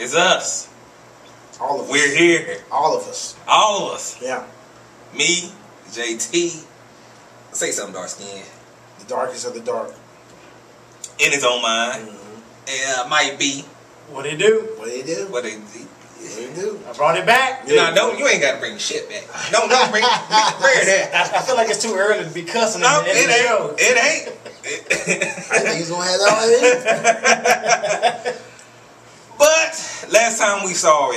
It's us. All of us. We're here. All of us. All of us. Yeah. Me, JT. Say something, dark skin. The darkest of the dark. In his own mind. Mm-hmm. Might be. What they do? What they do? What they do? I brought it back. Yeah. No, you ain't got to bring the shit back. Don't bring that. I feel like it's too early to be cussing No, in the show. It ain't. I think he's gonna have that all in. But last time we saw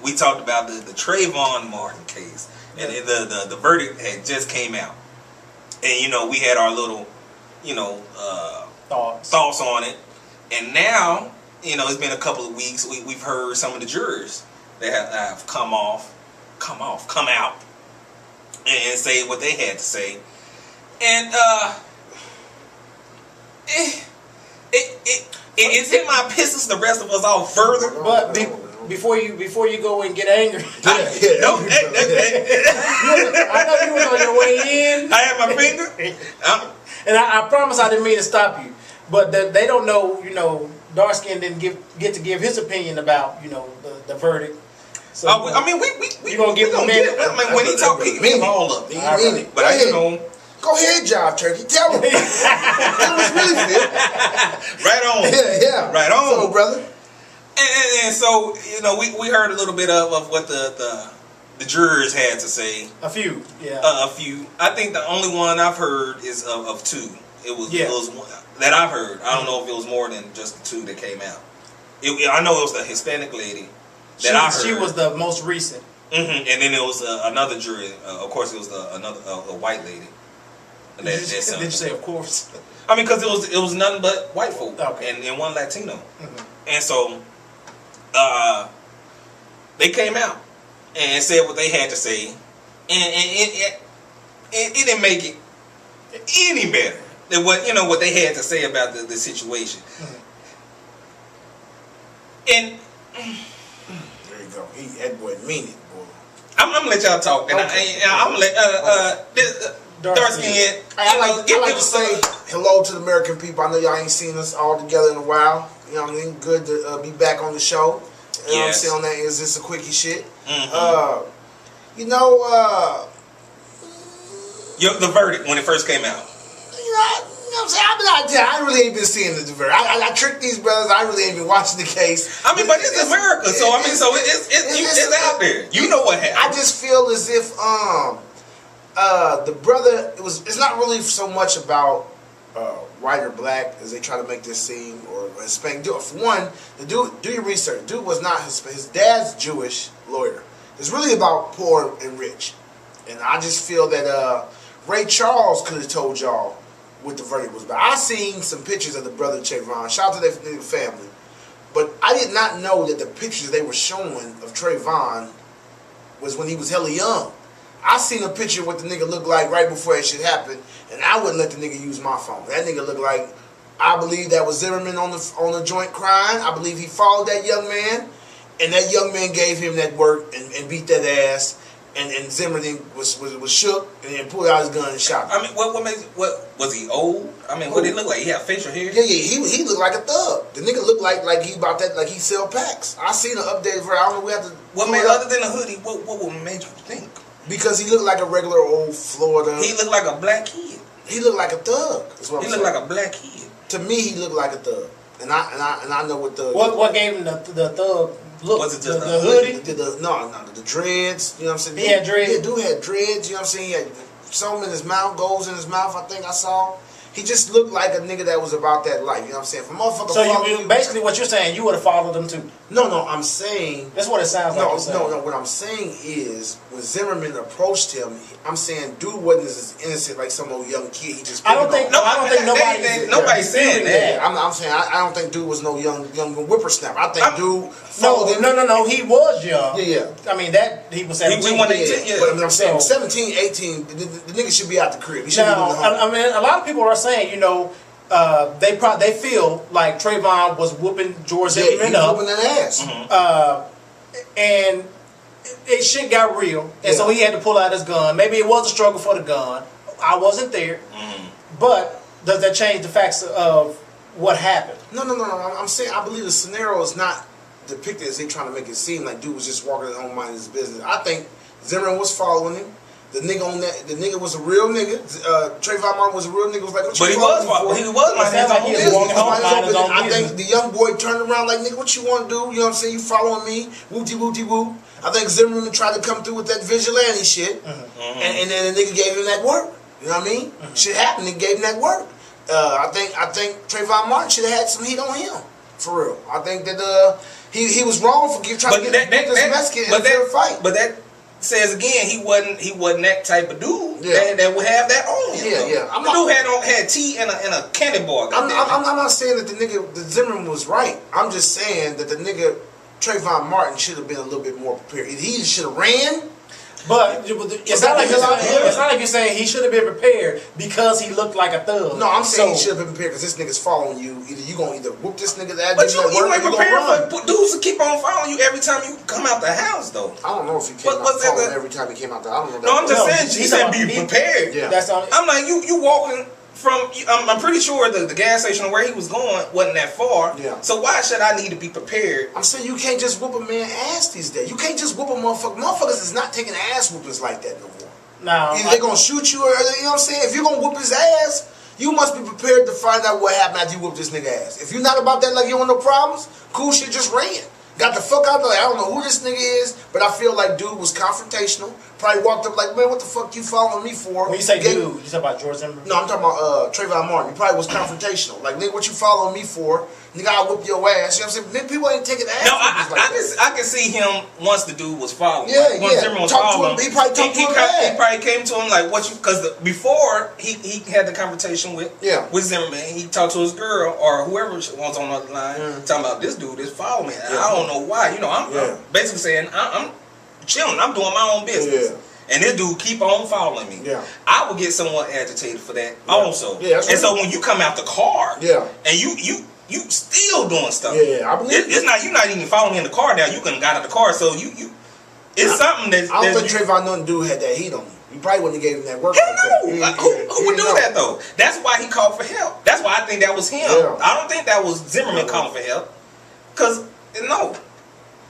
we talked about the Trayvon Martin case, and the verdict had just came out, and we had our little thoughts on it, and now it's been a couple of weeks. We've heard some of the jurors that have come out and say what they had to say, and it's hit my pisses the rest of us off further. But before you go and get angry, I know you was on your way in. I had my finger, and I promise I didn't mean to stop you. But they don't know. Darskin didn't get to give his opinion about the verdict. So we gonna give him a minute. I mean, when he talk, he mean all of it. But go ahead, Jive Turkey. Tell him. Tell him what's really feel. Right on. Yeah. Right on. So, brother. And so, we heard a little bit of what the jurors had to say. A few, yeah. A few. I think the only one I've heard is of two. It was one that I've heard. I don't know if it was more than just the two that came out. I know it was the Hispanic lady that I heard. She was the most recent. Mm-hmm. And then there was another jury. Of course, it was a white lady. Did you say of course? I mean, because it was nothing but white folk and one Latino, mm-hmm. and so they came out and said what they had to say, and it didn't make it any better than what they had to say about the situation. Mm-hmm. And there you go. That boy mean it, boy. I'm gonna let y'all talk, and I'm gonna let Darskin. I like to say hello to the American people. I know y'all ain't seen us all together in a while. You know what I mean? Good to be back on the show. You know what I'm saying? On that is this a quickie shit. Mm-hmm. The verdict when it first came out. You know what I'm saying? I really ain't been seeing the verdict. I tricked these brothers. I really ain't been watching the case. I mean, but it's America, so it's out there. You know what happened. I just feel as if the brother, it's not really so much about white or black as they try to make this seem, or Hispanic. For one, the dude, do your research. Dude was not his dad's Jewish lawyer. It's really about poor and rich, and I just feel that Ray Charles could have told y'all what the verdict was about. I seen some pictures of the brother Trayvon. Shout out to their family, but I did not know that the pictures they were showing of Trayvon was when he was hella young. I seen a picture of what the nigga looked like right before that shit happened, and I wouldn't let the nigga use my phone. That nigga looked like, I believe that was Zimmerman on the joint crying. I believe he followed that young man, and that young man gave him that work and beat that ass, and Zimmerman was shook and then pulled out his gun and shot him. I mean, what was he old? I mean, what did he look like? He had facial hair. Yeah, he looked like a thug. The nigga looked like he about that, like he sell packs. I seen an updated version. I don't know. We have to. What made other than a hoodie? What made you think? Because he looked like a regular old Florida. He looked like a black kid. He looked like a thug. He looked like a black kid. To me, he looked like a thug, and I know what thug. What gave him the thug look? Was it just the hoodie? The dreads. You know what I'm saying? He had dreads. Yeah, dude had dreads. You know what I'm saying? He had some in his mouth, goals in his mouth. I think I saw. He just looked like a nigga that was about that life. You know what I'm saying? For motherfucker. So basically, what you're saying, you would have followed them too. No, I'm saying. That's what it sounds like. No. What I'm saying is, when Zimmerman approached him, I'm saying, dude wasn't as innocent like some old young kid. He just. I don't think nobody's saying that. I'm saying I don't think dude was no young whippersnapper. I think dude. No. He was young. Yeah. I mean that he was 17. But I'm saying 17, 18. The nigga should be out the crib. He should be doing the home. I mean, a lot of people are saying, they feel like Trayvon was whooping George Zimmerman up. Whooping that ass. And it shit got real, and so he had to pull out his gun. Maybe it was a struggle for the gun. I wasn't there, but does that change the facts of what happened? No. I'm saying I believe the scenario is not depicted as they trying to make it seem like dude was just walking his own mind his business. I think Zimmerman was following him. The nigga was a real nigga. Trayvon Martin was a real nigga. Was like, what you I think the young boy turned around like, nigga, what you want to do? You know what I'm saying? You following me? Whoop-de-whoop-de-whoop. I think Zimmerman tried to come through with that vigilante shit, and then the nigga gave him that work. You know what I mean? Shit happened and gave him that work. I think Trayvon Martin should have had some heat on him. For real. I think that he was wrong for trying to get this Mexican in a fair fight. But that says again, he wasn't that type of dude that would have that on him. Yeah. The dude had tea and a candy bar. I'm not saying that the Zimmerman was right. I'm just saying that the nigga Trayvon Martin should have been a little bit more prepared. He should have ran. But it's not like you're saying he should have been prepared because he looked like a thug. No, I'm saying he should have been prepared because this nigga's following you. Either you gonna whoop this nigga's ass. But you ain't prepared for dudes to keep on following you every time you come out the house, though. I don't know if he came out following every time he came out the house. I don't know. No, I'm just saying. He said be prepared. Yeah. That's all. I'm like you walking. I'm pretty sure the gas station where he was going wasn't that far. Yeah. So why should I need to be prepared? I'm saying you can't just whoop a man ass these days. You can't just whoop a motherfucker. Motherfuckers is not taking ass whoopings like that no more. No. Either they're gonna shoot you or, you know what I'm saying? If you're gonna whoop his ass, you must be prepared to find out what happened after you whoop this nigga ass. If you're not about that, like you don't want no problems, cool shit, just ran. Got the fuck out there. I don't know who this nigga is, but I feel like dude was confrontational. Probably walked up like, man, what the fuck you following me for? When you say dude, you talking about George Zimmerman? No, I'm talking about Trayvon Martin. He probably was confrontational. Like, nigga, what you following me for? Nigga, I'll whip your ass. You know what I'm saying? People ain't taking ass. No, I can see him once the dude was following. Yeah, once Zimmerman was following him. He probably talked to him. He probably came to him like, what you, because before he had the confrontation with Zimmerman, he talked to his girl or whoever was on the other line, talking about this dude is following me. I don't know why. You know, I'm basically saying, I'm chilling. I'm doing my own business. And this dude keep on following me. Yeah. I would get somewhat agitated for that also. Yeah, that's right. And so when you come out the car, and you still doing stuff. Yeah, I believe it's not, you're not even following me in the car now. You could have got out of the car, so it's something that I don't think Trayvon Norton dude had that heat on him. You probably wouldn't have gave him that work. Hell no. Who would do that though? That's why he called for help. That's why I think that was him. Yeah. I don't think that was Zimmerman calling for help. Cause no.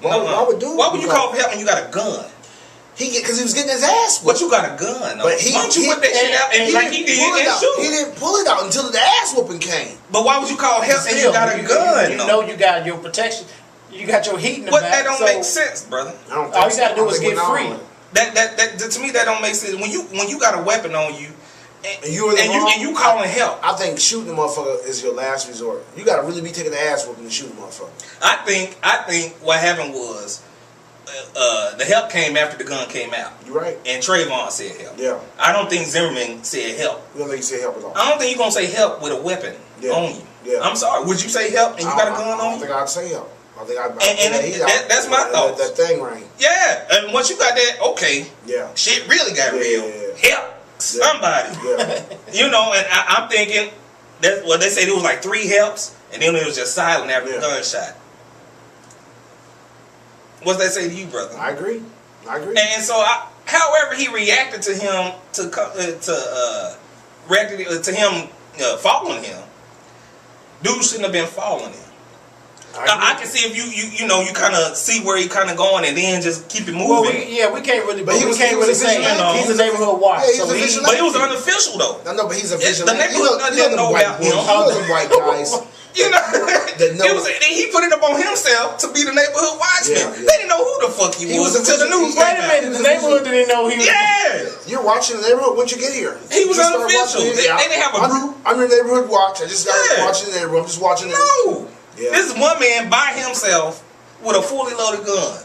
Why would you call for help when you got a gun? Because he was getting his ass whipped. But you got a gun. Though. But why don't you whip that shit out and like he did and shoot? He didn't pull it out until the ass whooping came. But why would you call help and you got a gun? You know you got your protection. You got your heat in the back. But that don't make sense, brother. All you gotta do is get free. That to me that don't make sense. When you got a weapon on you and you calling help. I think shooting a motherfucker is your last resort. You gotta really be taking the ass whooping to shoot a motherfucker. I think what happened was the help came after the gun came out. You're right. And Trayvon said help. Yeah. I don't think Zimmerman said help. You don't think he said help at all? I don't think you're gonna say help with a weapon on you. Yeah. I'm sorry. Would you say help and you got a gun on you? I don't think I'd say help. I think that's my thoughts. That thing rang. Yeah. And once you got that, okay. Yeah. Shit really got real. Yeah. Help somebody. Yeah. You know, and I'm thinking that they said it was like 3 helps, and then it was just silent after the gunshot. What's that say to you, brother? I agree. And so, however he reacted to him following him, dude shouldn't have been following him. I can see if you kind of see where he kind of going and then just keep it moving. Well, we can't really, but we can't really say he's a neighborhood watch. Yeah, but it was unofficial though. No, but he's a vigilante. The neighborhood doesn't know about him. You know them white guys. You know, he put it up on himself to be the neighborhood watchman. Yeah. They didn't know who the fuck he was until the news came out. Wait a minute, the neighborhood didn't know he was. Yeah. You're watching the neighborhood. When'd you get here? He was unofficial. They didn't have a group. I'm your neighborhood watch. I just got watching the neighborhood. I'm just watching it. No. Yeah. This is one man by himself with a fully loaded gun.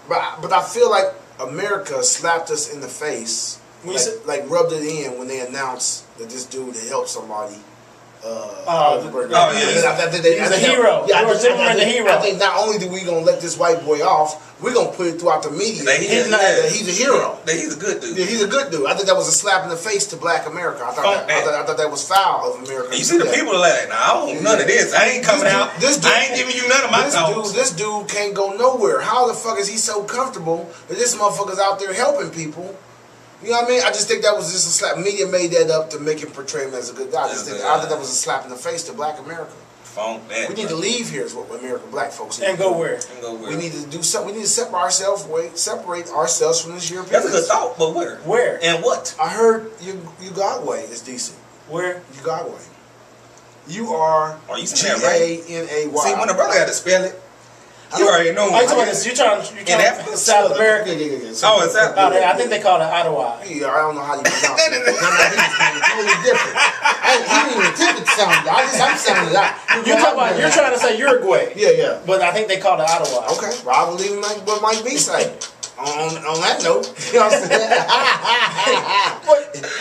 But I feel like America slapped us in the face, like rubbed it in when they announced that this dude had helped somebody. He's a hero. Yeah, Zimmerman the hero. I think not only do we gonna let this white boy off, we're gonna put it throughout the media that he's a hero. That he's a good dude. Yeah, he's a good dude. I think that was a slap in the face to Black America. I thought that was foul of America. And you see the people are like, nah, I don't want none of this. I ain't coming out. I ain't giving you none of my thoughts. This dude can't go nowhere. How the fuck is he so comfortable that this motherfucker's out there helping people? You know what I mean? I just think that was just a slap. Media made that up to make him portray him as a good guy. I think that was a slap in the face to Black America. Funk that. We need to leave here is what American black folks need and go where? And go where? We need to do something. We need to separate ourselves from this European. That's a good thought, but where? Where? And what? I heard Uruguay is decent. Where? Uruguay. You saying that right? G-A-N-A-Y. See, when the brother had to spell it, you already know. Oh, you talking about you trying South America? Yeah. Oh, is that? I think they call it Ottawa. Yeah, I don't know how you pronounce it. Totally different. He didn't even attempt to sound it. I'm sounding it out. You're trying to say Uruguay. Yeah. But I think they call it Ottawa. Okay. Well, I believe in what Mike B say. On that note, you know what I'm saying?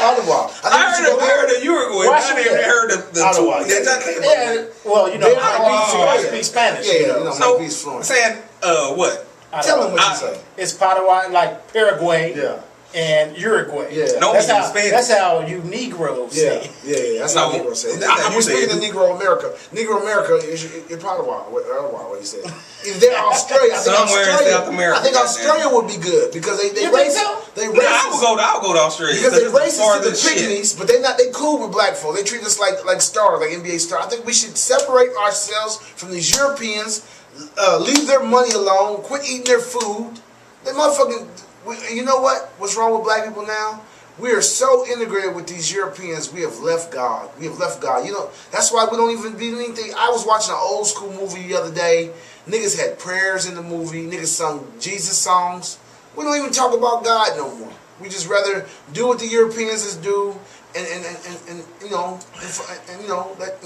Ottawa. I heard of Uruguay. I didn't heard the Ottawa. Yeah. Well, I speak Spanish. Yeah, so, Mike B's fluent. Saying what? Tell him what you say. It's Paraguay, like Paraguay. Yeah. And Uruguay. Yeah. That's how you Negroes say. Yeah. That's how Negroes say. I'm speaking to Negro America. Negro America is Paraguay. What you said? If they're Australia, Somewhere in South America. I think Australia would be good because they race. I'll go to Australia because they racist to the pygmies, but they cool with black folk. They treat us like stars, like NBA stars. I think we should separate ourselves from these Europeans. Leave their money alone. Quit eating their food. They motherfucking. You know what? What's wrong with black people now? We are so integrated with these Europeans. We have left God. You know, that's why we don't even do anything. I was watching an old school movie the other day. Niggas had prayers in the movie. Niggas sung Jesus songs. We don't even talk about God no more. We just rather do what the Europeans do and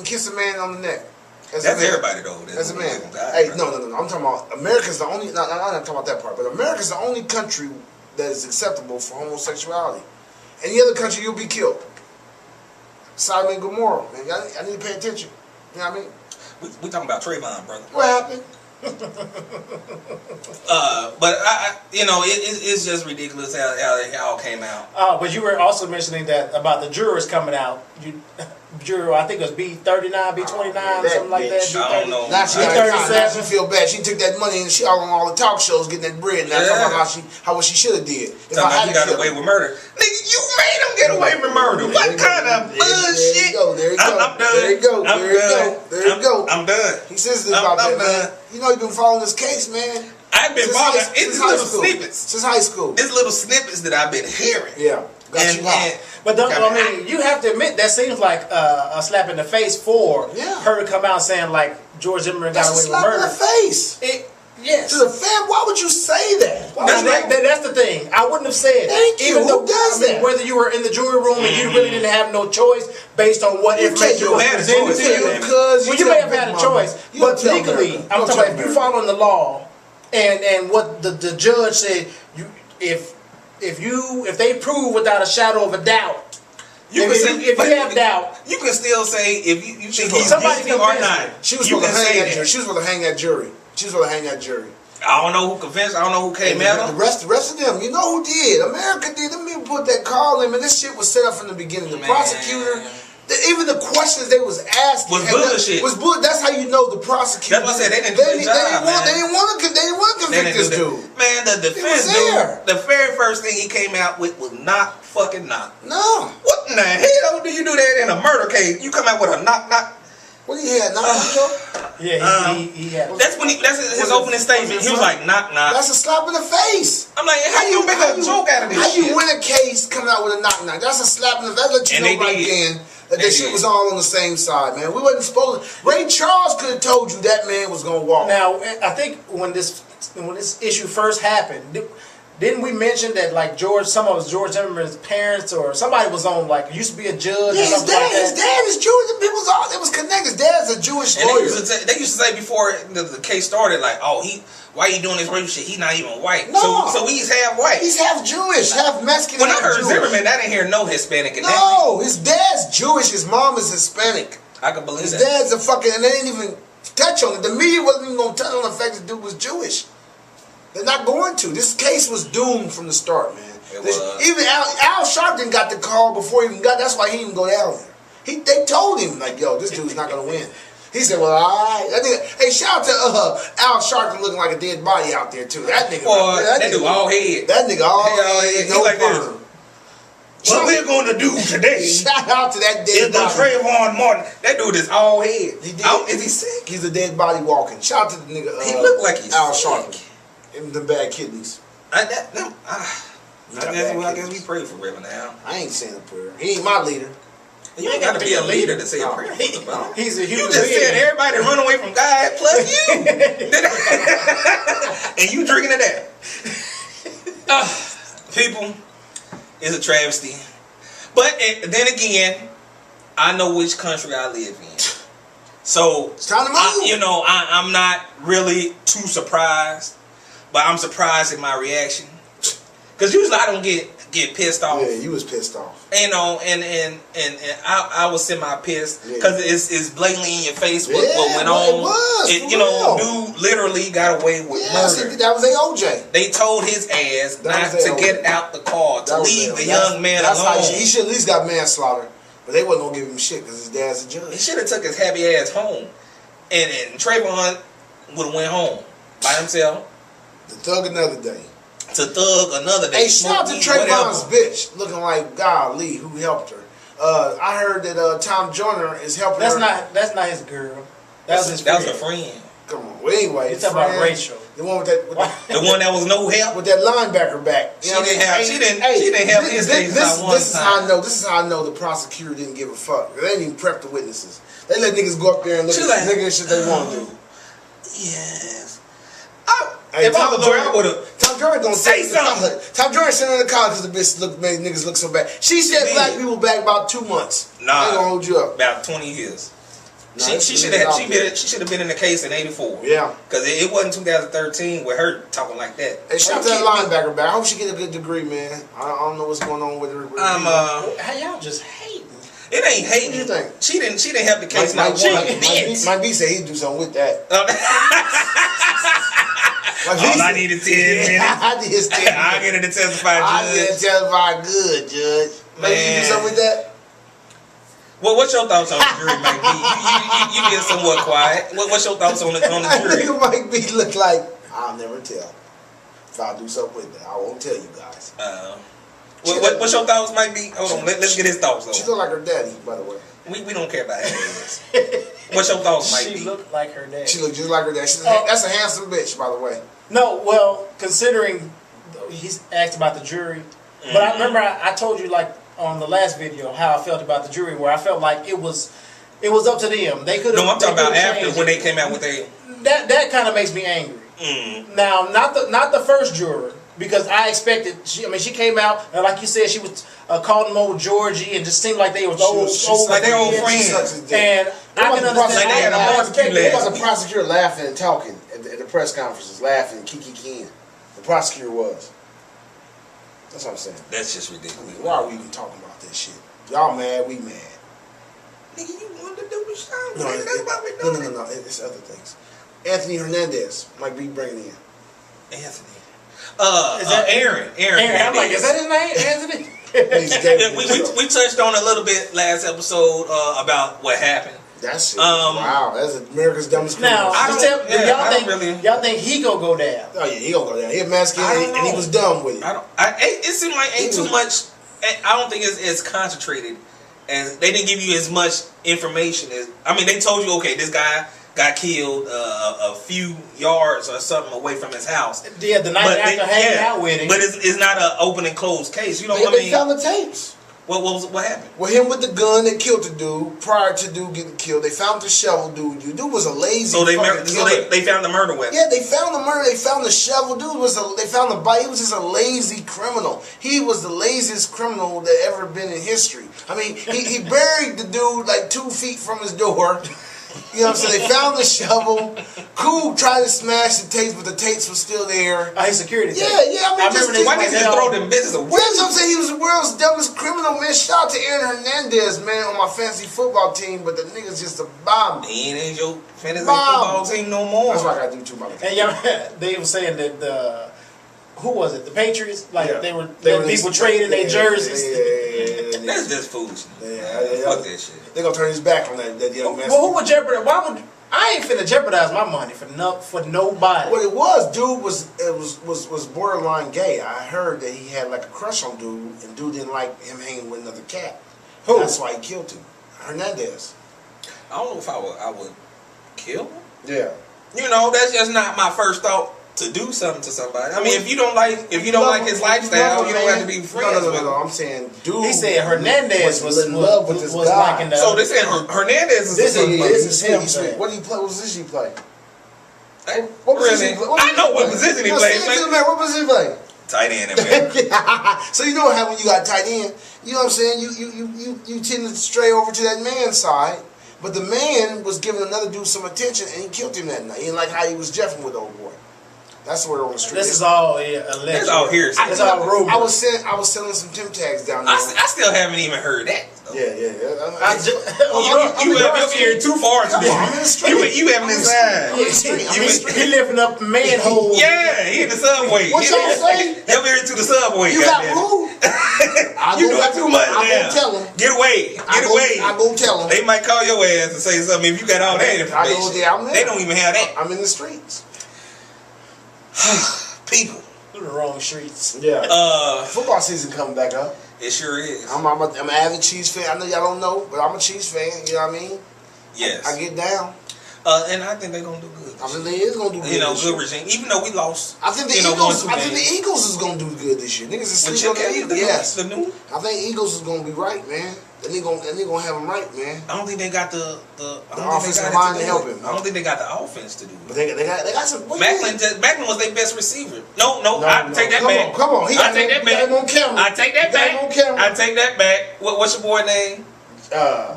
kiss a man on the neck. That's everybody though. As a man. Hey, no. I'm talking about America's the only. I'm not talking about that part, but America's the only country that is acceptable for homosexuality. Any other country, you'll be killed. Sodom and Gomorrah, man. I need to pay attention. You know what I mean? We talking about Trayvon, brother. What happened? But it's just ridiculous how it all came out. But you were also mentioning that about the jurors coming out. Juror, I think it was B39, B29, something like that. I don't know. Now she feel bad. She took that money and she all on all the talk shows getting that bread. Now talking about how what she should have did. Talking about he got away with murder. Nigga, you made him get away with murder. What kind of bullshit? There you go. I'm done. There you go. I'm done. He says this about that, man. You know, you've been following this case, man. I've been following it's little snippets. Since high school. It's little snippets that I've been hearing. Yeah. But you have to admit that seems like a slap in the face for her to come out saying like George Zimmerman got away with murder. That's a slap in the face. Yes. To the fan, why would you say that? That's the thing. I wouldn't have said. Thank you. Even though, who does that? Whether you were in the jury room and you really didn't have no choice based on what information was presented to you. Well, you may have had a choice, but legally, I'm talking about if you're following the law and what the judge said, if they prove without a shadow of a doubt. If you have doubt, you can still say if you think he's guilty or not. She was supposed to hang that jury. She was supposed to hang that jury. I don't know who convinced. I don't know who came at him. The rest of them, you know who did? America did. Them people put that call in, and this shit was set up from the beginning. The prosecutor, even the questions they was asking was bullshit. That's how you know the prosecutor. That's what I said. They didn't do their job, man. They didn't want to convict this dude. Man, the defense dude. The very first thing he came out with was knock. No. What in the hell do you do that in a murder case? You come out with a knock. What he had? Yeah, he had. That's his opening statement. He was like knock. That's a slap in the face. I'm like, how you make a joke out of this shit? How you win a case coming out with a knock? That's a slap in the face. That let you know right then that this shit was all on the same side, man. We wasn't supposed to. Ray Charles could have told you that man was gonna walk. Now, I think when this issue first happened. Didn't we mention that like George Zimmerman's parents or somebody was on like used to be a judge? Yeah, or something like that? His dad is Jewish. It was connected. His dad's a Jewish lawyer. They used to say before the case started, like, why he doing this racial shit? He's not even white. No. So he's half white. He's half Jewish, half Mexican. When I heard Zimmerman, I didn't hear no Hispanic in that. No, his dad's Jewish. His mom is Hispanic. I can believe that. His dad's a fucking, and they didn't even touch on it. The media wasn't even gonna touch on the fact that the dude was Jewish. They're not going to. This case was doomed from the start, man. Even Al Sharpton got the call before he even got. That's why he didn't go down there. They told him like, "Yo, this dude's not gonna win." He said, "Well, all right." Hey, shout out to Al Sharpton looking like a dead body out there too. That nigga, that nigga all head. That nigga all head. No like burn. What we're going to do today? Shout out to that dead body. Trayvon Martin. That dude is all head. Is he sick? He's a dead body walking. Shout out to the nigga. He look like he's Al sick. Sharpton. Him the bad kidneys. I guess we pray for Reverend Al. I ain't saying a prayer. He ain't my leader. You ain't got to be a leader to say a prayer. He's a human You just said everybody run away from God plus you. And you drinking to that. People, it's a travesty. But then again, I know which country I live in. So, it's time to move. I'm not really too surprised. But I'm surprised at my reaction. Because usually I don't get pissed off. Yeah, you was pissed off. And I was semi-pissed because it's blatantly in your face what went on. It was. Dude literally got away with murder. That was AOJ. They told his ass not to get out the car, to leave the young man alone. He should at least got manslaughter. But they wasn't going to give him shit because his dad's a judge. He should have took his happy ass home. And Trayvon would have went home by himself. To thug another day. Hey, shout out to Trayvon's bitch, looking like golly, who helped her. I heard that Tom Joyner is helping her. That's not his girl. That was his friend. That was a friend. Come on. Well, anyway, you're talking about Rachel. The one with that. The one that was no help with that linebacker back. She didn't have his things. This is how I know. This is how I know the prosecutor didn't give a fuck. They didn't even prep the witnesses. They let niggas go up there and look at niggas shit they want to do. Yes. Hey, if I was lawyer, I would have. Tom Joyner gonna say something. Tom Joyner sent her to college because the bitch made niggas look so bad. She said black people back about 2 months. Nah, I ain't gonna hold you up. About 20 years. Nah, she should have been in the case in '84. Yeah, because it wasn't 2013 with her talking like that. Hey, shout out to that linebacker back. I hope she get a good degree, man. I don't know what's going on with her. How y'all just hating? It ain't hating. What do you think? She didn't have the case. Mike B said he'd do something with that. All I need is 10 minutes. I did 10 I'll get her to testify, Judge. I get to testify good, Judge. Maybe you do something with that? Well, what's your thoughts on the jury, Mike B? You being somewhat quiet. What's your thoughts on the jury? Mike B look like, I'll never tell. If I do something with that, I won't tell you guys. What's your thoughts, Mike B? Hold on, let's get his thoughts. She look like her daddy, by the way. We don't care about ass. What's your thoughts, Mike B? She looked like her daddy. She looked just like her daddy. That's a handsome bitch, by the way. No, well, considering he's asked about the jury, but I remember I told you like on the last video how I felt about the jury, where I felt like it was up to them. They could have. No, I'm talking about after when they came out with that kind of makes me angry. Now, not the first juror, because I expected. She came out and like you said, she was calling them old Georgie, and just seemed like they was old like they old friends. And I can understand. There was a prosecutor laughing and talking at the press conferences, laughing, kiki. The prosecutor was. That's what I'm saying. That's just ridiculous. Why are we even talking about this shit? Y'all mad, we mad. Nigga, you wanted to do the show. No, it's other things. Anthony Hernandez might be bringing in. Anthony. Is that Aaron? I'm like, is that his name, Anthony? we touched on a little bit last episode about what happened. That's it. Wow, that's America's dumbest criminal. Now, y'all think he gonna go down? Oh yeah, he gonna go down. He a mask and he was dumb with it. It seemed like ain't too much. I don't think it's as concentrated as they didn't give you as much information as. I mean, they told you, okay, this guy got killed a few yards or something away from his house. Yeah, the night after hanging out with him. But it's not an open and closed case. You know what I mean? They found the tapes. What happened? Well, him with the gun that killed the dude prior to dude getting killed. They found the shovel dude. Dude was a lazy. So they found the murder weapon. Yeah, they found the murder. They found the shovel. They found the bite. He was just a lazy criminal. He was the laziest criminal that ever been in history. I mean, he buried the dude like 2 feet from his door. You know what I'm saying? They found the shovel. Cool tried to smash the tapes, but the tapes were still there. His security tape. Yeah. I mean, why didn't you throw them business away? That's what I'm saying. He was the world's dumbest criminal, man. Shout out to Aaron Hernandez, man, on my fantasy football team, but the nigga's just a bomb. He ain't your fantasy football team no more. That's why I gotta do too much. And they were saying that who was it? The Patriots? Like they were people trading their jerseys. That's just foolishness. Yeah. Fuck that shit. They gonna turn his back on that young man. Well, who would jeopardize? I I ain't finna jeopardize my money for nobody. What it was, dude was borderline gay. I heard that he had like a crush on dude, and dude didn't like him hanging with another cat. Who? That's why he killed him. Hernandez. I don't know if I would kill him. Yeah. You know, that's just not my first thought to do something to somebody. I mean, if you don't like his lifestyle, you don't have to be friends with him. No. I'm saying, dude. He said Hernandez was in love with this guy. So they said Hernandez is this is him. What did he play? What position he play? What position he play? I know what position he plays. What position he play? Tight end, man. So you know what happens when you got tight end? You know what I'm saying? You tend to stray over to that man's side, but the man was giving another dude some attention, and he killed him that night. He didn't like how he was jeffing with the old boy. That's the word on the street. This is all alleged. That's all hearsay. It's all rumor. I was selling some Tim tags down there. I still haven't even heard that. Yeah. You have your ear too far to this. I'm in the street. You having this side. He lifting up the manhole. Yeah, he in the subway. What y'all say? Your ear to the subway. You got rude. You doing too much now. I go tell him. Get away. I go tell him. They might call your ass and say something if you got all that information. They don't even have that. I'm in the streets. People. Through the wrong streets. Yeah. Football season coming back up. It sure is. I'm an avid Chiefs fan. I know y'all don't know, but I'm a Chiefs fan. You know what I mean? Yes. I get down. And I think they're gonna do good. I think they is gonna do good. Good regime. Even though we lost. I think the Eagles is gonna do good this year. Niggas is sleeping on the Eagles. Yes. I think Eagles is gonna be right, man. They gonna have them right, man. I don't think they got the offensive line to help him. I don't think they got the offense to do it. But they got some. Macklin was their best receiver. No, I take that back. Come on. I take that back. I take that back. I take that back. What's your boy name?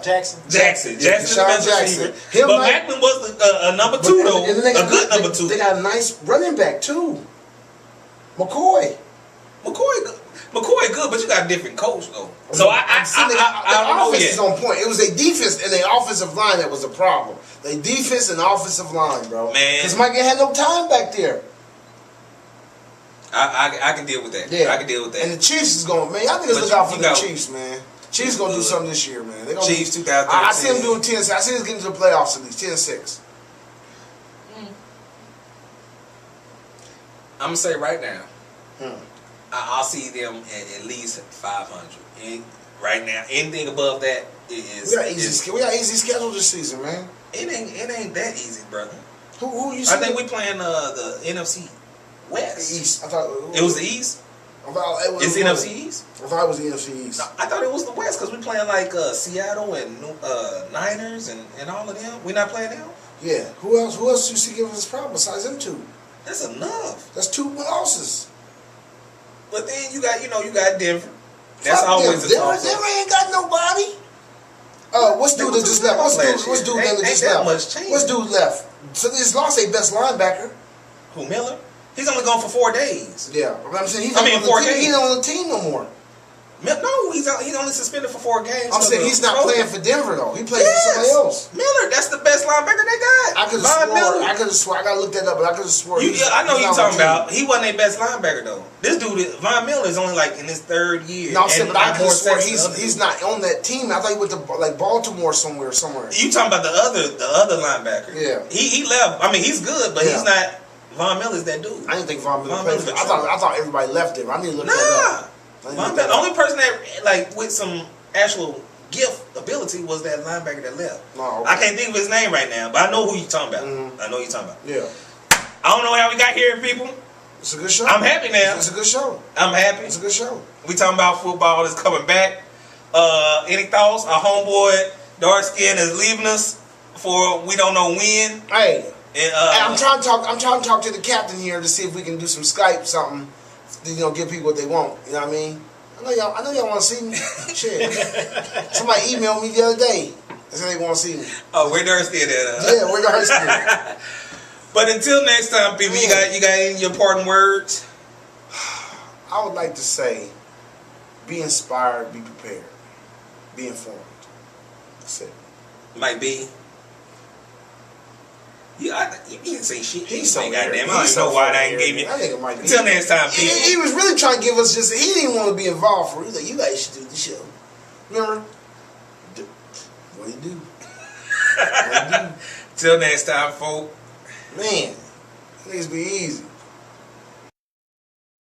Jackson. Jackson is the best receiver. But Macklin was a number two though. A good number two. They got a nice running back too. McCoy good, but you got a different coach though. So the offense is on point. It was their defense and their offensive line that was the problem. Their defense and offensive line, bro. Man, because Mike had no time back there. I can deal with that. Yeah, I can deal with that. And the Chiefs is going, man. Y'all niggas look out for the Chiefs, man. Chiefs gonna do something this year, man. They gonna Chiefs 2013. I see them doing 10-6. I see them getting to the playoffs at least 10-6. I'm gonna say right now. I'll see them at least 500. And right now, anything above that is. We got easy schedule this season, man. It ain't that easy, brother. Who you? I think we playing the NFC West. The East. I thought it was the East. It's the NFC East. I thought it was the NFC East. No, I thought it was the West because we playing like Seattle and Niners and all of them. We not playing them. Yeah. Who else you see giving us problems besides them two? That's enough. That's 2 losses. But then you got Denver. That's always the toss. Denver ain't got nobody. What's dude that just left? What's dude that just left? What's dude left? So he's lost their best linebacker. Who, Miller? He's only gone for 4 days. Yeah, but I'm saying he's 4 days. He's not on the team no more. No, he's only suspended for 4 games. I'm saying he's not playing for Denver though. He plays for somebody else. Miller, that's the best linebacker they got. I could have swore. I gotta look that up, but I could have swore. I know you're talking about. He wasn't their best linebacker though. This dude, Von Miller, is only like in his 3rd year. No, I'm saying, but I could have swore he's not on that team. I thought he went to like Baltimore somewhere. You talking about the other linebacker? Yeah. He left. I mean, he's good, but he's not. Von Miller's that dude. I didn't think Von Miller played. I thought everybody left him. I need to look that up. The only person that like with some actual gift ability was that linebacker that left. Oh, okay. I can't think of his name right now, but I know who you're talking about. I know who you're talking about. Yeah. I don't know how we got here, people. It's a good show. I'm happy now. It's a good show. I'm happy. It's a good show. We talking about football is coming back. Any thoughts? Our homeboy dark skin is leaving us for we don't know when. Hey. And I'm trying to talk to the captain here to see if we can do some Skype something. To, give people what they want. You know what I mean? I know y'all want to see me. Shit. Somebody emailed me the other day. They said they want to see me. Oh, where dark skin at? Yeah, where dark skin. But until next time, people, you got any of your parting words? I would like to say, be inspired, be prepared, be informed. That's it. Might be. You didn't say shit. He's so goddamn. I don't know why I ain't gave you. I think it might be. Until next time, people. He was really trying to give us just. He didn't want to be involved for. He was like, you guys should do the show. Remember? What do you do? Till next time, folk. Man, niggas be easy.